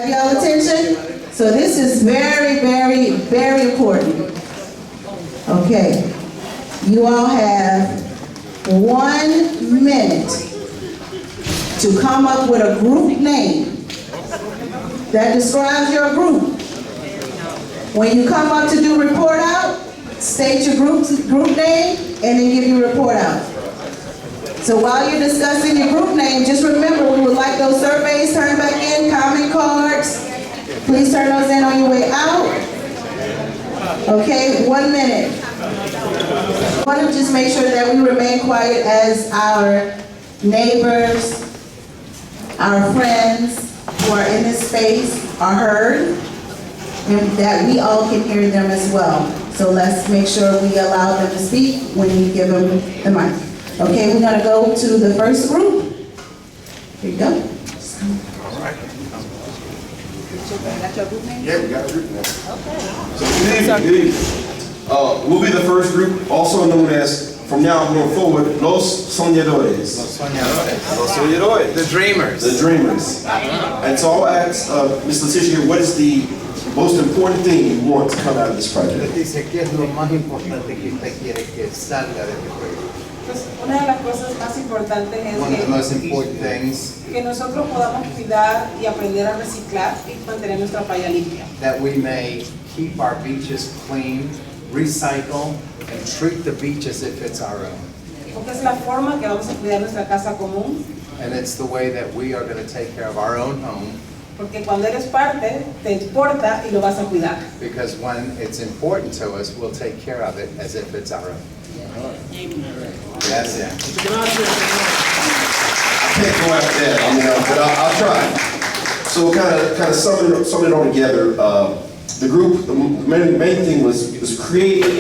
Have y'all attention? So this is very, very, very important. Okay. You all have 1 minute to come up with a group name that describes your group. When you come up to do report out, state your group name and then give your report out. So while you're discussing your group name, just remember we would like those surveys turned back in, comment cards. Please turn those in on your way out. Okay, 1 minute. I want to just make sure that we remain quiet as our neighbors, our friends who are in this space are heard, and that we all can hear them as well. So let's make sure we allow them to speak when you give them the mic. Okay, we're going to go to the first group. Here you go. All right. Got your group name? Yeah, we got a group now. Okay. So good evening. We'll be the first group, also known as, from now going forward, Los Soñadores. Los Soñadores. Los Soñadores. The dreamers. The dreamers. And so I'll ask Ms. Leticia here, what is the most important thing you want to come out of this project? Dice, ¿qué es lo más importante que usted quiere que salga de este proyecto? Pues una de las cosas más importantes One of the most es important things que nosotros podamos cuidar y aprender a reciclar y mantener nuestra playa limpia. that we may keep our beaches clean, recycle, and treat the beach as if it's our own. Porque es la forma que vamos a cuidar nuestra casa común. And it's the way that we are going to take care of our own home, Porque cuando eres parte, te importa y lo vas a cuidar. because when it's important to us, we'll take care of it as if it's our own. That's it. I can't go after that, but I'll try. So kind of summing it all together, the group, the main thing was creating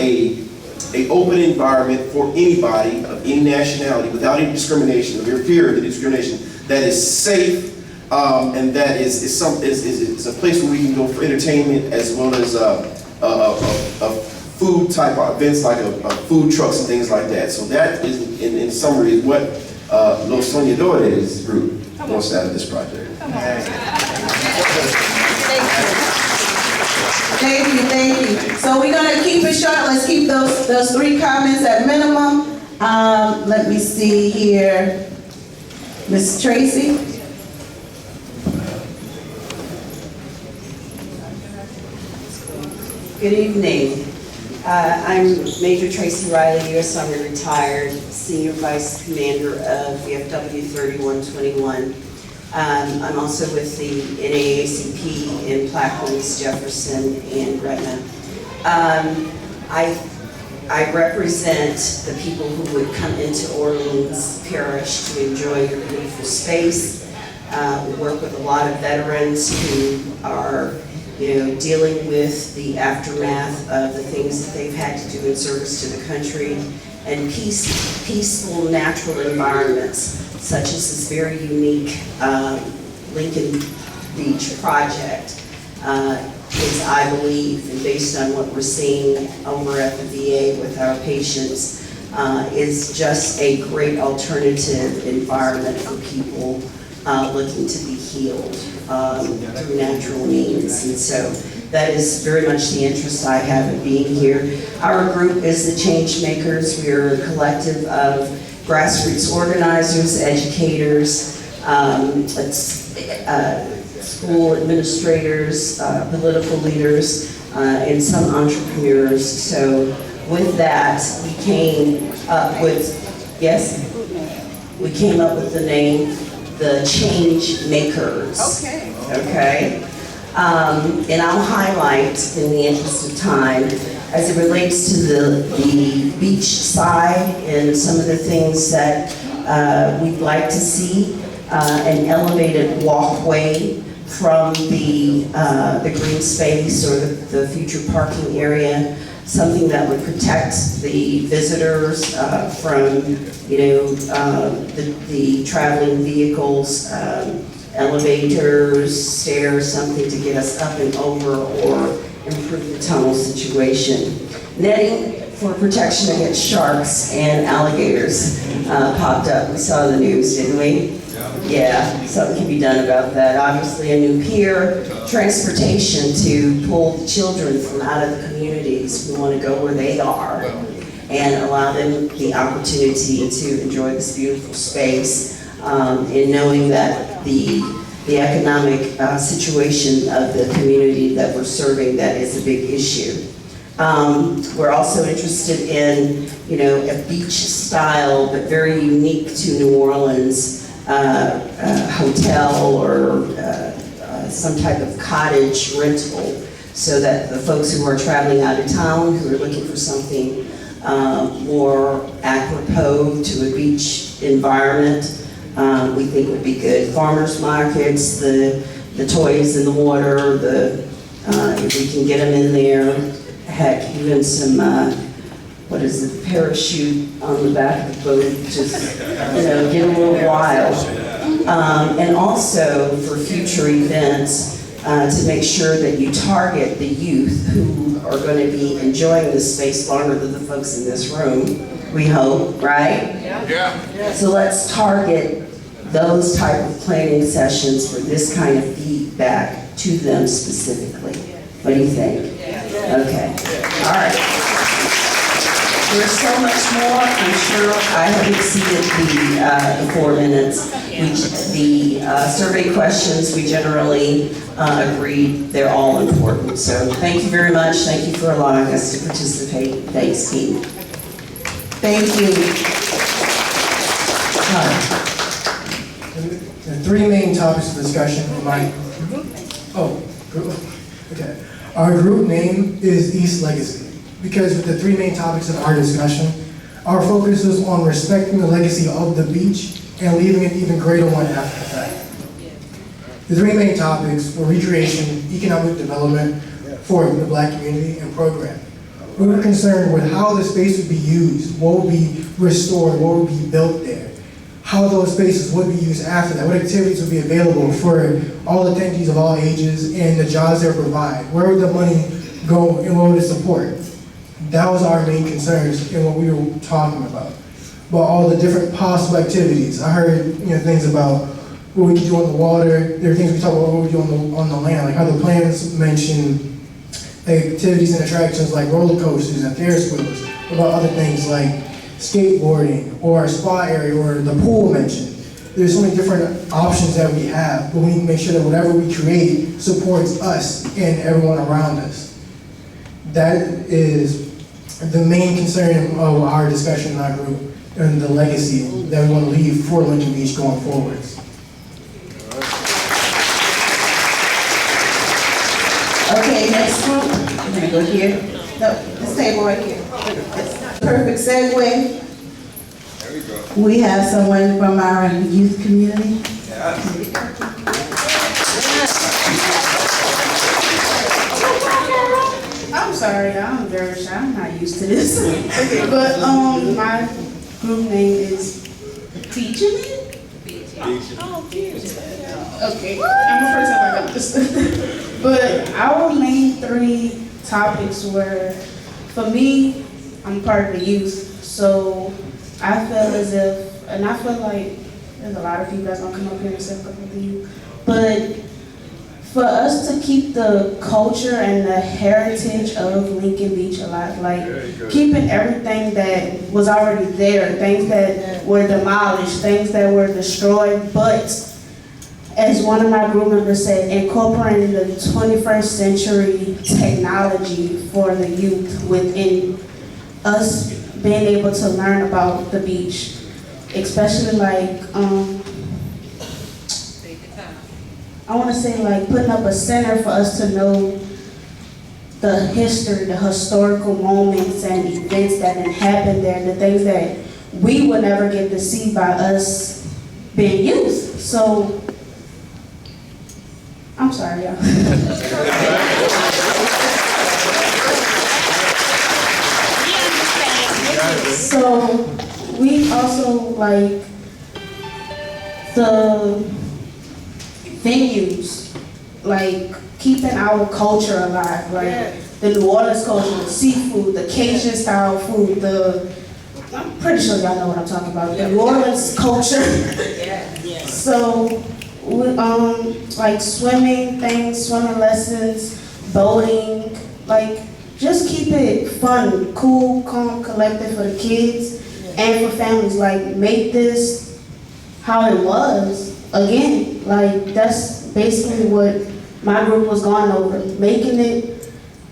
a open environment for anybody of any nationality without any discrimination, or fear of the discrimination, that is safe, and that is a place where we can go for entertainment as well as food type of events like food trucks and things like that. So that is, in summary, is what Los Soñadores group wants out of this project. Thank you. So we're going to keep it short. Let's keep those 3 comments at minimum. Let me see here. Ms. Tracy? Good evening. I'm Major Tracy Riley, U.S. Army retired, Senior Vice Commander of VFW 3121. I'm also with the NAACP in Plaquemines, Jefferson, and Gretna. I represent the people who would come into Orleans Parish to enjoy your beautiful space. We work with a lot of veterans who are dealing with the aftermath of the things that they've had to do in service to the country, and peaceful natural environments, such as this very unique Lincoln Beach project, is, I believe, and based on what we're seeing over at the VA with our patients, is just a great alternative environment for people looking to be healed through natural means. And so that is very much the interest I have in being here. Our group is the Change Makers. We are a collective of grassroots organizers, educators, school administrators, political leaders, and some entrepreneurs. So with that, we came up with, we came up with the name, the Change Makers. Okay. And I'll highlight, in the interest of time, as it relates to the beach side and some of the things that we'd like to see, an elevated walkway from the green space or the future parking area, something that would protect the visitors from, the traveling vehicles, elevators, stairs, something to get us up and over or improve the tunnel situation. Netting for protection against sharks and alligators popped up. We saw the news, didn't we? Yeah, something can be done about that. Obviously, a new pier, transportation to pull the children from out of the communities. We want to go where they are and allow them the opportunity to enjoy this beautiful space, and knowing that the economic situation of the community that we're serving, that is a big issue. We're also interested in, a beach style, but very unique to New Orleans, hotel or some type of cottage rental, so that the folks who are traveling out of town, who are looking for something more apropos to a beach environment, we think would be good. Farmers markets, the toys in the water, if we can get them in there, heck, even some, parachute on the back of the boat, just, get a little wild. And also for future events, to make sure that you target the youth who are going to be enjoying this space longer than the folks in this room, we hope, right? Yeah. So let's target those type of planning sessions for this kind of feedback to them specifically. What do you think? Okay. All right. There's so much more. I'm sure I have exceeded the 4 minutes. The survey questions, we generally agree they're all important. So thank you very much. Thank you for allowing us to participate. Thanks, team. Thank you. The 3 main topics of discussion in my, okay. Our group name is East Legacy, because with the 3 main topics of our discussion, our focus is on respecting the legacy of the beach and leaving an even greater one after the fact. The 3 main topics were recreation, economic development for the Black community, and program. We were concerned with how the space would be used, what would be restored, what would be built there, how those spaces would be used after that, what activities would be available for all attendees of all ages, and the jobs they would provide. Where would the money go and what would it support? That was our main concerns in what we were talking about all the different possible activities. I heard things about what we could do on the water. There are things we talked about what we do on the land, like how the plans mentioned activities and attractions like roller coasters and Ferris wheels, about other things like skateboarding or a spa area or the pool mentioned. There's so many different options that we have, but we need to make sure that whatever we create supports us and everyone around us. That is the main concern of our discussion in our group and the legacy that we want to leave for Lincoln Beach going forwards. Okay, next group. We're gonna go here. No, this table right here. Perfect segue. There we go. We have someone from our youth community. I'm sorry, I'm very shy. I'm not used to this. But my group name is Peachin'. Oh, okay, I'm the first time I got this. But our main 3 topics were, for me, I'm part of the youth, so I feel as if, and I feel like there's a lot of people that's gonna come up here and say something with you, but for us to keep the culture and the heritage of Lincoln Beach alive, like keeping everything that was already there, things that were demolished, things that were destroyed, but as one of my group members said, incorporating the 21st century technology for the youth within us being able to learn about the beach, especially like, I want to say like putting up a center for us to know the history, the historical moments and events that had happened there, the things that we would never get to see by us being youth. So, I'm sorry, y'all. So, we also like the venues, like keeping our culture alive, like the New Orleans culture, the seafood, the Cajun style food, I'm pretty sure y'all know what I'm talking about, the New Orleans culture. So, like swimming things, swimming lessons, boating, like just keep it fun, cool, calm, collected for the kids and for families. Like make this how it was again. Like that's basically what my group was going over, making it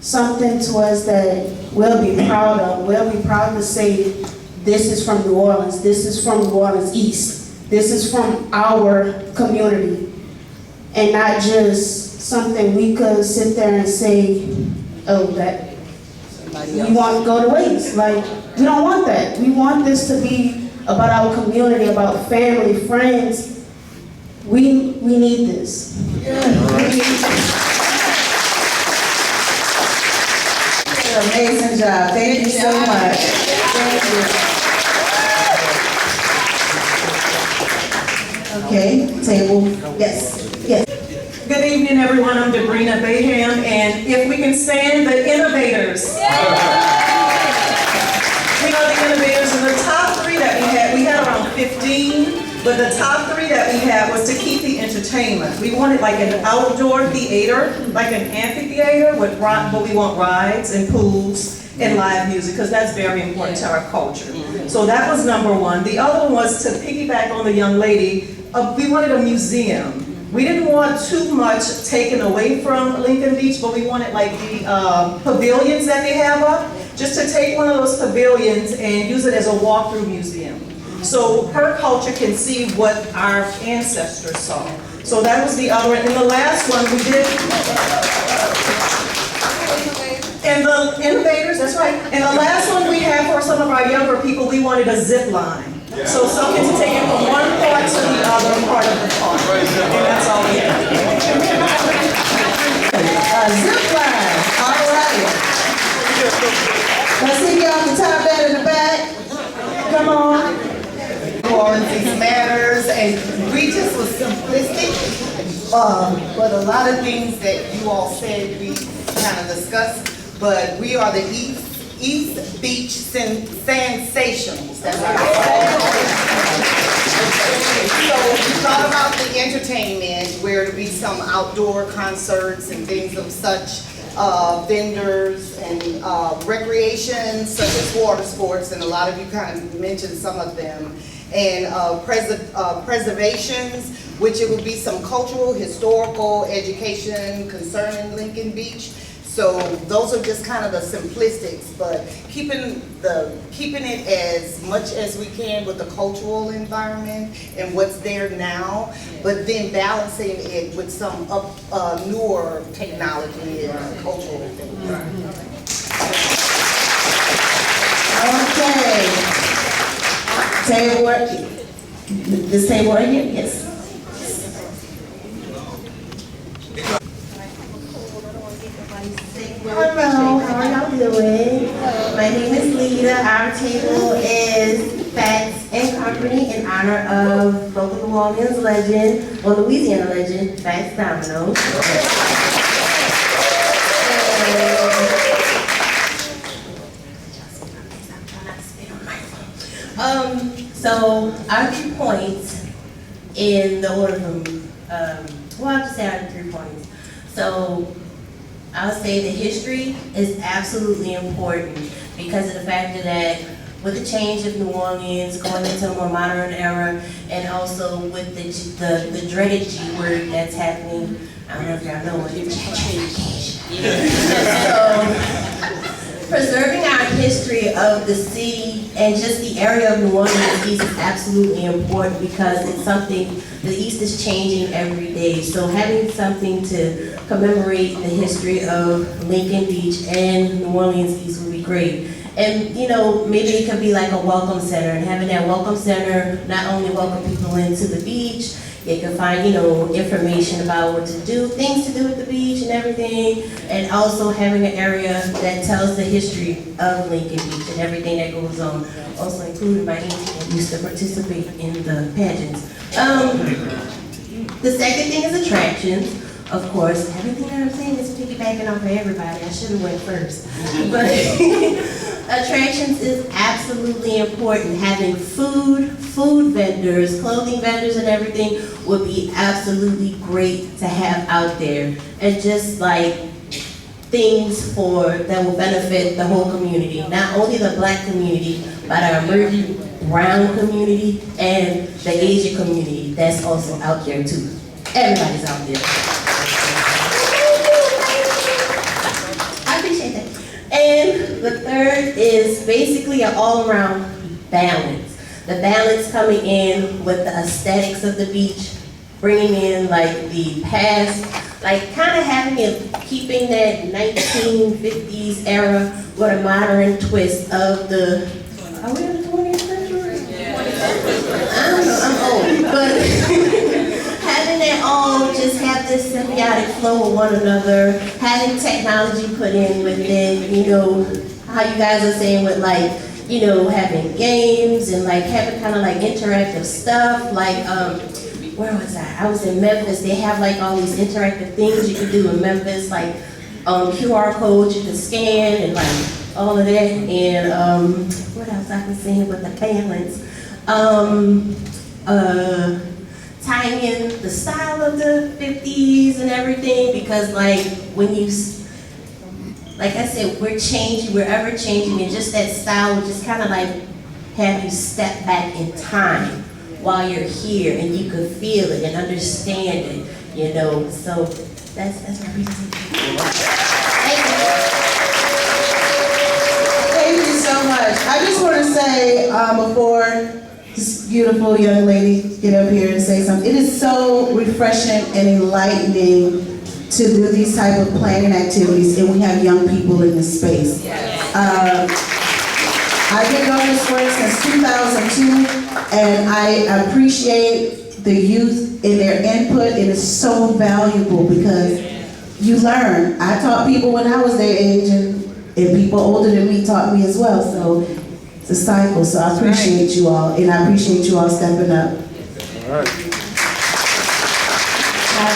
something to us that we'll be proud of. We'll be proud to say this is from New Orleans. This is from New Orleans East. This is from our community. And not just something we could sit there and say, oh, that we want to go to waste. Like, we don't want that. We want this to be about our community, about family, friends. We need this. Amazing job. Thank you so much. Thank you. Okay, table. Yes. Yes. Good evening, everyone. I'm Debrina Bayham, and if we can stand the innovators. We are the innovators, and the top three that we had around 15, but the top three that we had was to keep the entertainment. We wanted like an outdoor theater, like an amphitheater, but we want rides and pools and live music, because that's very important to our culture. So that was number one. The other one was to piggyback on the young lady. We wanted a museum. We didn't want too much taken away from Lincoln Beach, but we wanted like the pavilions that they have up, just to take one of those pavilions and use it as a walkthrough museum. So her culture can see what our ancestors saw. So that was the other one. And the last one we did, and the innovators, that's right. And the last one we had for some of our younger people, we wanted a zip line. So something to take it from one part to the other part of the park. And that's all we have. Zip line. All right. Let's see y'all the top that in the back. Come on. New Orleans matters, and we just was simplistic, but a lot of things that you all said we kind of discussed. But we are the East Beach Sensationals. That's our So we thought about the entertainment, where to be some outdoor concerts and things of such, vendors and recreation such as water sports, and a lot of you kind of mentioned some of them, and preservations, which it would be some cultural, historical, education concerning Lincoln Beach. So those are just kind of the simplistics, but keeping it as much as we can with the cultural environment and what's there now, but then balancing it with some newer technology and cultural things. Okay. Table work. This table right here? Yes. Hello, how are y'all doing? My name is Lita. Our table is Facts and Company in honor of local New Orleans legend, or Louisiana legend, Facts Domino. So our 3 points in the order from, well, I'll just say our 3 points. So I'll say the history is absolutely important because of the fact that with the change of New Orleans going into a more modern era, and also with the dreaded G word that's happening, I don't know if y'all know what it is. So, preserving our history of the city and just the area of New Orleans East is absolutely important because it's something, the East is changing every day. So having something to commemorate the history of Lincoln Beach and New Orleans East would be great. And you know, maybe it could be like a welcome center, and having that welcome center not only welcome people into the beach, they can find, you know, information about what to do, things to do at the beach and everything, and also having an area that tells the history of Lincoln Beach and everything that goes on. Also including my auntie that used to participate in the pageants. The second thing is attractions. of course, everything that I'm saying is piggybacking off of everybody. I should have went first. But attractions is absolutely important. Having food vendors, clothing vendors and everything would be absolutely great to have out there. And just like things that will benefit the whole community. Not only the Black community, but our emerging brown community and the Asian community that's also out there too. Everybody's out there. I appreciate that. And the third is basically an all-around balance. The balance coming in with the aesthetics of the beach, bringing in like the past, like kind of having it, keeping that 1950s era with a modern twist of the, are we in the 20th century? I don't know, I'm old, but having it all just have this symbiotic flow with one another, having technology put in with it, you know, how you guys are saying with like, you know, having games and like having kind of like interactive stuff, like, where was I? I was in Memphis. They have like all these interactive things you can do in Memphis, like QR codes you can scan and like all of that. And what else I was saying with the balance? Tying in the style of the 50s and everything, because like when you, like I said, we're changing, we're ever changing, and just that style would just kind of like have you step back in time while you're here, and you could feel it and understand it, you know. So that's my reason. Thank you. Thank you so much. I just want to say, before this beautiful young lady get up here and say something, it is so refreshing and enlightening to do these type of planning activities, and we have young people in this space. I've been doing this work since 2002, and I appreciate the youth and their input. It is so valuable because you learn. I taught people when I was their age, and people older than me taught me as well. So it's a cycle. So I appreciate you all, and I appreciate you all stepping up. All right. Hi,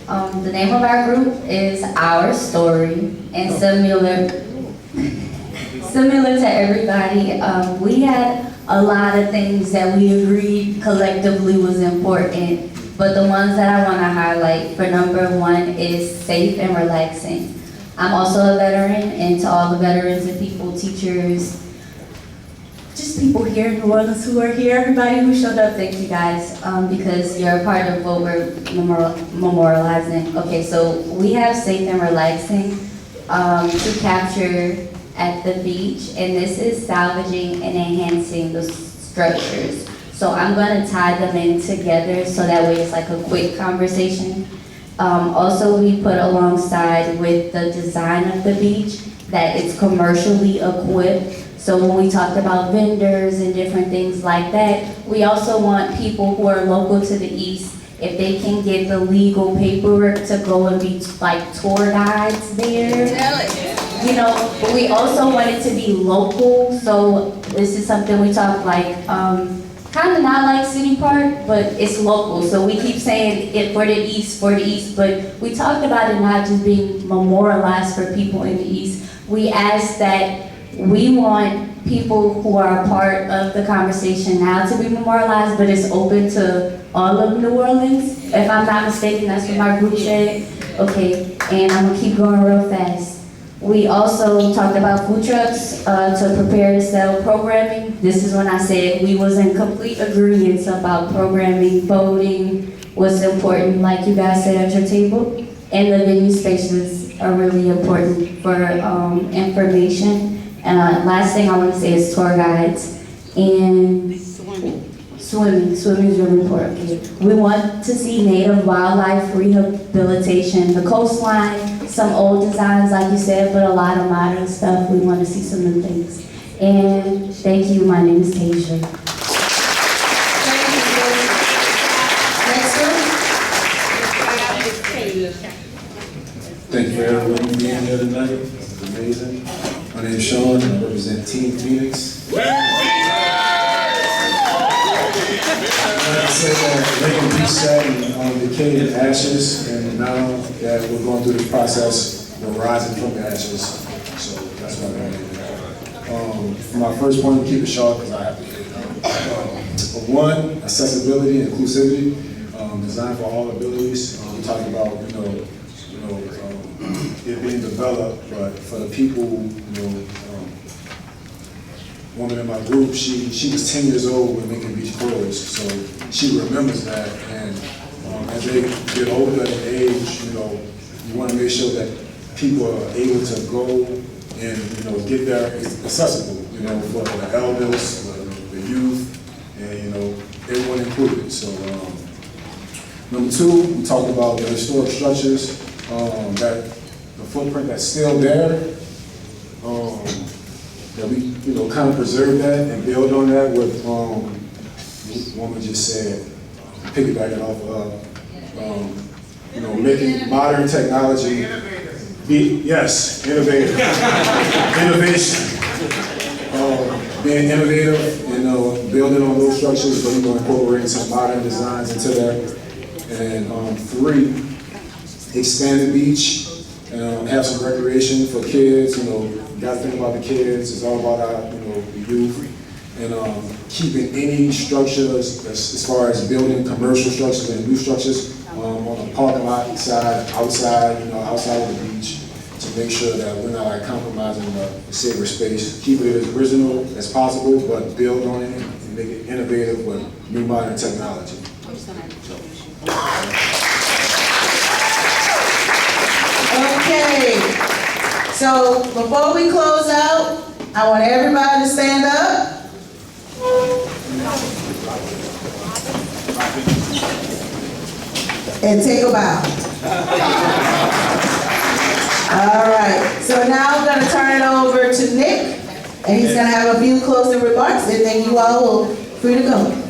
everybody. The name of our group is Our Story, and similar to everybody, we had a lot of things that we agreed collectively was important, but the ones that I want to highlight for number one is safe and relaxing. I'm also a veteran, and to all the veterans and people, teachers, just people here in New Orleans who are here, everybody who showed up, thank you guys, because you're a part of what we're memorializing. Okay, so we have safe and relaxing to capture at the beach, and this is salvaging and enhancing the structures. So I'm going to tie them in together so that way it's like a quick conversation. Also, we put alongside with the design of the beach that it's commercially equipped. So when we talked about vendors and different things like that, we also want people who are local to the east, if they can get the legal paperwork to go and be like tour guides there. You know, but we also want it to be local, so this is something we talk like, kind of not like City Park, but it's local. So we keep saying it for the East, but we talked about it not just being memorialized for people in the East. We asked that we want people who are a part of the conversation now to be memorialized, but it's open to all of New Orleans. If I'm not mistaken, that's what my group said. Okay, and I'm gonna keep going real fast. We also talked about food trucks to prepare to sell programming. This is when I said we was in complete agreement about programming, voting, what's important, like you guys said at your table. And the venue spaces are really important for information. Last thing I want to say is tour guides and swimming. Swimming is really important. We want to see native wildlife rehabilitation, the coastline, some old designs, like you said, but a lot of modern stuff. We want to see some new things. And thank you. My name is Tasia. Thank you for everyone being here tonight. It's amazing. My name is Sean, and I represent Team Phoenix. like to say that Lincoln Beach sat in decayed ashes, and now that we're going through this process, we're rising from the ashes. So that's what I'm doing. For my first point, keep it short because I have to get it done. One, accessibility and inclusivity, designed for all abilities. We're talking about, it being developed, but for the people, woman in my group, she was 10 years old when Lincoln Beach closed, so she remembers that. And as they get older in age, you want to make sure that people are able to go and get there accessible, for the elders, the youth, and everyone included. So number two, we talked about the historic structures, that the footprint that's still there. That we, kind of preserve that and build on that with, woman just said, piggybacking off of, making modern technology yes, innovative, innovation, being innovative and building on those structures, but incorporating some modern designs into that. And three, expand the beach. Have some recreation for kids, you gotta think about the kids, it's all about our, the youth. And keeping any structures, as far as building commercial structures and new structures, on the parking lot side, outside, outside of the beach, to make sure that we're not compromising the sacred space. Keep it as original as possible, but build on it and make it innovative with new modern technology. Okay, so before we close out, I want everybody to stand up. And take a bow. All right, so now I'm gonna turn it over to Nick, and he's gonna have a few closing remarks, and then you all will free to go.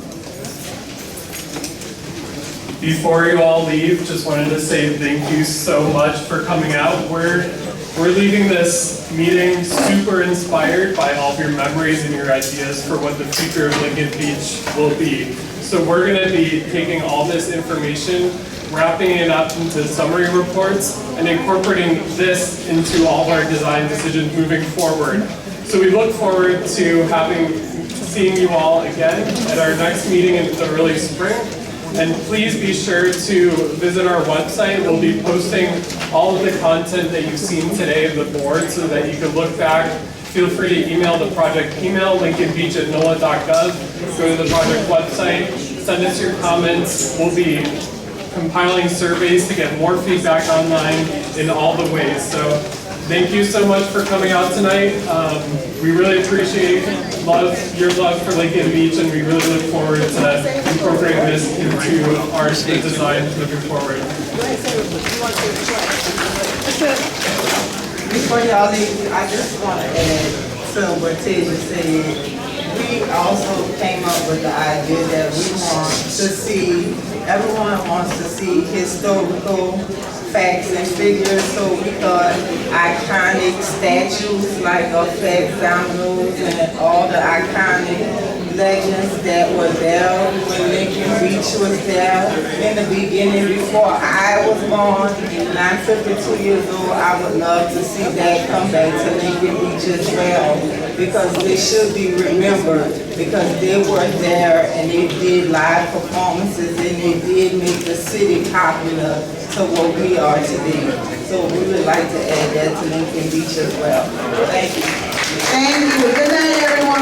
Before you all leave, just wanted to say thank you so much for coming out. We're leaving this meeting super inspired by all of your memories and your ideas for what the future of Lincoln Beach will be. So we're gonna be taking all this information, wrapping it up into summary reports, and incorporating this into all of our design decisions moving forward. So we look forward to seeing you all again at our next meeting in the early spring. And please be sure to visit our website. We'll be posting all of the content that you've seen today of the board so that you can look back. Feel free to email the project email, lincolnbeach@nola.gov. Go to the project website, send us your comments. We'll be compiling surveys to get more feedback online in all the ways. So thank you so much for coming out tonight. We really appreciate your love for Lincoln Beach, and we really look forward to incorporating this into our design moving forward. Before y'all leave, I just want to add to what Tasia said. We also came up with the idea that we want to see, everyone wants to see historical facts and figures, so we thought iconic statues like effect dominoes and all the iconic legends that were there when Lincoln Beach was there in the beginning before I was born. And I'm 52 years old. I would love to see that come back to Lincoln Beach as well, because they should be remembered, because they were there and they did live performances and they did make the city popular to what we are today. So we would like to add that to Lincoln Beach as well. Thank you. Thank you. Good night, everyone.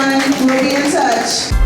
We'll be in touch.